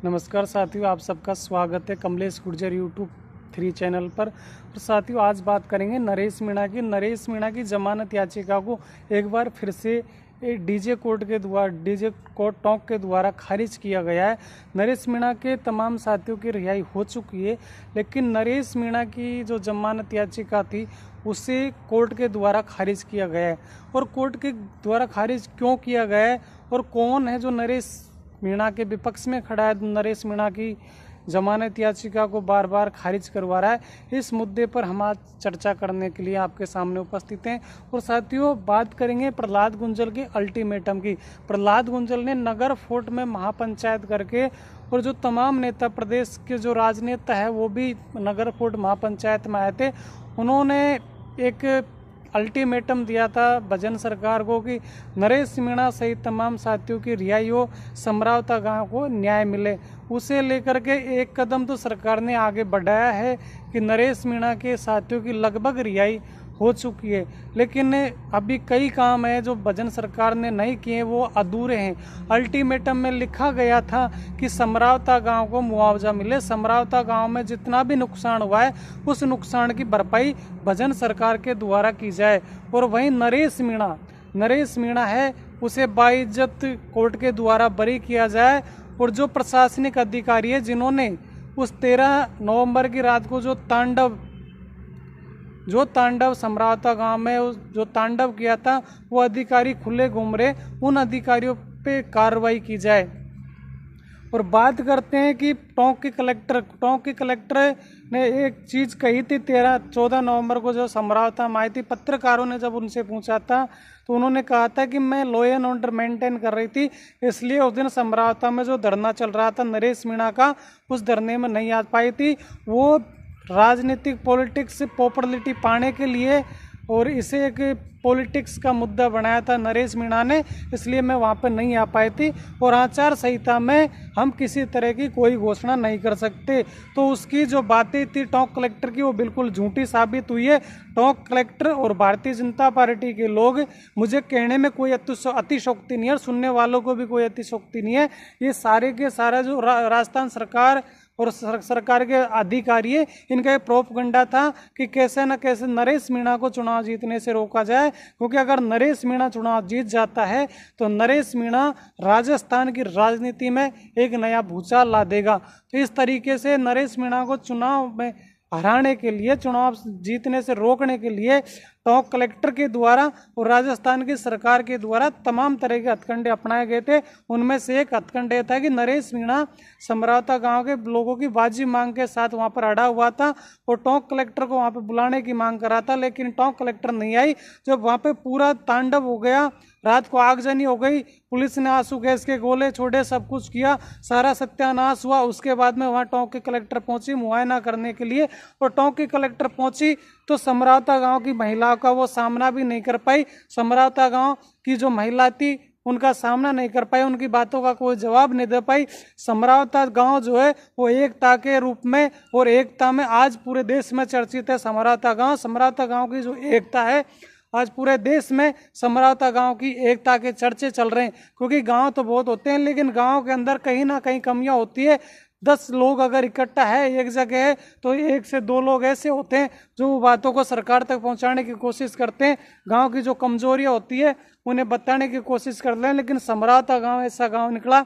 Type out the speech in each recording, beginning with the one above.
नमस्कार साथियों, आप सबका स्वागत है कमलेश गुर्जर यूट्यूब 3 चैनल पर। और साथियों, आज बात करेंगे नरेश मीणा की। नरेश मीणा की जमानत याचिका को एक बार फिर से डीजे कोर्ट टोंक के द्वारा खारिज किया गया है। नरेश मीणा के तमाम साथियों की रिहाई हो चुकी है, लेकिन नरेश मीणा की जो जमानत याचिका थी उसे कोर्ट के द्वारा खारिज किया गया है। और कोर्ट के द्वारा खारिज क्यों किया गया है और कौन है जो नरेश मीणा के विपक्ष में खड़ा है, नरेश मीणा की जमानत याचिका को बार बार खारिज करवा रहा है, इस मुद्दे पर हम आज चर्चा करने के लिए आपके सामने उपस्थित हैं। और साथियों, बात करेंगे प्रहलाद गुंजल के अल्टीमेटम की। प्रहलाद गुंजल ने नगर फोर्ट में महापंचायत करके, और जो तमाम नेता प्रदेश के जो राजनेता है वो भी नगर फोर्ट महापंचायत में आए थे, उन्होंने एक अल्टीमेटम दिया था भजन सरकार को कि नरेश मीणा सहित तमाम साथियों की रिहाई हो, समरावता गांव को न्याय मिले। उसे लेकर के एक कदम तो सरकार ने आगे बढ़ाया है कि नरेश मीणा के साथियों की लगभग रिहाई हो चुकी है, लेकिन अभी कई काम है जो भजन सरकार ने नहीं किए, वो अधूरे हैं। अल्टीमेटम में लिखा गया था कि समरावता गांव को मुआवजा मिले, समरावता गांव में जितना भी नुकसान हुआ है उस नुकसान की भरपाई भजन सरकार के द्वारा की जाए। और वहीं नरेश मीणा है उसे बाइज्जत कोर्ट के द्वारा बरी किया जाए। और जो प्रशासनिक अधिकारी है जिन्होंने उस 13 नवंबर की रात को जो तांडव समरावता गांव में जो तांडव किया था, वो अधिकारी खुले घूम रहे, उन अधिकारियों पे कार्रवाई की जाए। और बात करते हैं कि टोंक के कलेक्टर ने एक चीज़ कही थी 14 नवंबर को जो समरावता में आई थी। पत्रकारों ने जब उनसे पूछा था तो उन्होंने कहा था कि मैं लॉ एंड ऑर्डर मेंटेन कर रही थी, इसलिए उस दिन समरावता में जो धरना चल रहा था नरेश मीणा का, उस धरने में नहीं आ पाई थी। वो राजनीतिक पॉलिटिक्स पॉपुलरिटी पाने के लिए और इसे एक पॉलिटिक्स का मुद्दा बनाया था नरेश मीणा ने, इसलिए मैं वहाँ पर नहीं आ पाई थी। और आचार संहिता में हम किसी तरह की कोई घोषणा नहीं कर सकते। तो उसकी जो बातें थी टोंक कलेक्टर की, वो बिल्कुल झूठी साबित हुई है। टोंक कलेक्टर और भारतीय जनता पार्टी के लोग, मुझे कहने में कोई अतिशोक्ति नहीं है और सुनने वालों को भी कोई अतिशोक्ति नहीं है, ये सारे के सारा जो राजस्थान सरकार और सरकार के अधिकारी है, इनका एक प्रोपगंडा था कि कैसे न कैसे नरेश मीणा को चुनाव जीतने से रोका जाए, क्योंकि अगर नरेश मीणा चुनाव जीत जाता है तो नरेश मीणा राजस्थान की राजनीति में एक नया भूचाल ला देगा। तो इस तरीके से नरेश मीणा को चुनाव में हराने के लिए, चुनाव जीतने से रोकने के लिए टोंक कलेक्टर के द्वारा और राजस्थान की सरकार के द्वारा तमाम तरह के हथकंडे अपनाए गए थे। उनमें से एक हथकंडे था कि नरेश मीणा समरावता गांव के लोगों की बाजी मांग के साथ वहां पर अड़ा हुआ था और टोंक कलेक्टर को वहां पर बुलाने की मांग करा था, लेकिन टोंक कलेक्टर नहीं आई। जब वहां पे पूरा तांडव हो गया, रात को आगजनी हो गई, पुलिस ने आंसू गैस के गोले छोड़े, सब कुछ किया, सारा सत्यानाश हुआ। उसके बाद में वहाँ टोंक की कलेक्टर पहुंची मुआयना करने के लिए, और टोंक की कलेक्टर पहुंची तो समरावता गांव की महिलाओं का वो सामना भी नहीं कर पाई। समरावता गांव की जो महिला थी उनका सामना नहीं कर पाई, उनकी बातों का कोई जवाब नहीं दे पाई। समरावता गांव जो है वो एकता के रूप में और एकता में आज पूरे देश में चर्चित है। समरावता गांव की जो एकता है, आज पूरे देश में समरावता गांव की एकता के चर्चे चल रहे हैं। क्योंकि गांव तो बहुत होते हैं, लेकिन गांव के अंदर कहीं ना कहीं कमियां होती है। 10 लोग अगर इकट्ठा है एक जगह है तो 1 से 2 लोग ऐसे होते हैं जो बातों को सरकार तक पहुंचाने की कोशिश करते हैं, गांव की जो कमजोरियां होती है उन्हें बताने की कोशिश करते हैं। लेकिन समरावता गांव ऐसा गांव निकला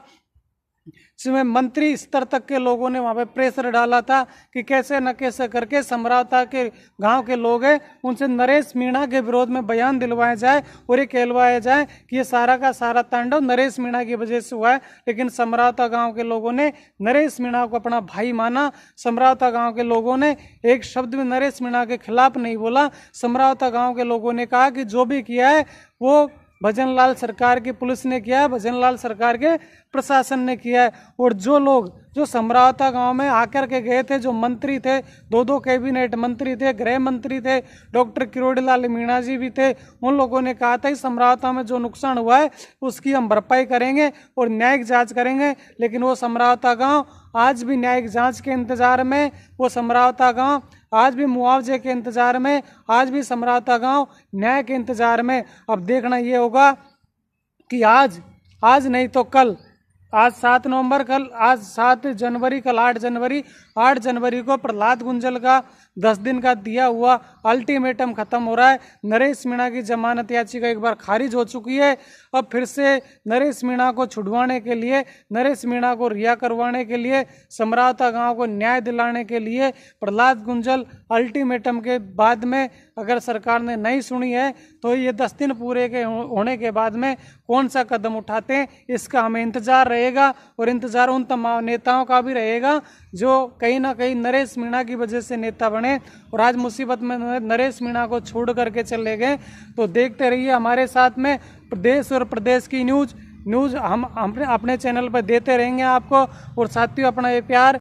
जिसमें मंत्री स्तर तक के लोगों ने वहाँ पे प्रेशर डाला था कि कैसे न कैसे करके समरावता के गांव के लोग हैं उनसे नरेश मीणा के विरोध में बयान दिलवाया जाए और ये कहलवाया जाए कि ये सारा का सारा तांडव नरेश मीणा की वजह से हुआ है। लेकिन समरावता गांव के लोगों ने नरेश मीणा को अपना भाई माना। समरावता गांव के लोगों ने एक शब्द भी नरेश मीणा के खिलाफ नहीं बोला। समरावता गांव के लोगों ने कहा कि जो भी किया है वो भजन लाल सरकार की पुलिस ने किया है, भजन लाल सरकार के प्रशासन ने किया है। और जो लोग जो समरावता गांव में आकर के गए थे, जो मंत्री थे, 2 कैबिनेट मंत्री थे, गृह मंत्री थे, डॉक्टर किरोड़ी लाल मीणा जी भी थे, उन लोगों ने कहा था कि समरावता में जो नुकसान हुआ है उसकी हम भरपाई करेंगे और न्यायिक जांच करेंगे। लेकिन वो समरावता गांव आज भी न्यायिक जांच के इंतजार में, वो समरावता गांव आज भी मुआवजे के इंतजार में, आज भी समरावता गांव न्याय के इंतजार में। अब देखना ये होगा कि आज नहीं तो कल आज 7 नवंबर, आज 7 जनवरी, कल 8 जनवरी। 8 जनवरी को प्रहलाद गुंजल का 10 दिन का दिया हुआ अल्टीमेटम खत्म हो रहा है। नरेश मीणा की जमानत याचिका एक बार खारिज हो चुकी है। अब फिर से नरेश मीणा को छुड़वाने के लिए, नरेश मीणा को रिहा करवाने के लिए, समरावता गांव को न्याय दिलाने के लिए प्रहलाद गुंजल अल्टीमेटम के बाद में अगर सरकार ने नहीं सुनी है तो ये 10 दिन पूरे के होने के बाद में कौन सा कदम उठाते हैं, इसका हमें इंतजार रहेगा। और इंतजार उन तमाम नेताओं का भी रहेगा जो कहीं ना कहीं नरेश मीणा की वजह से नेता बने और आज मुसीबत में नरेश मीणा को छोड़ करके चले गए। तो देखते रहिए हमारे साथ में प्रदेश और प्रदेश की न्यूज़ हम अपने चैनल पर देते रहेंगे आपको। और साथियों, अपना ये प्यार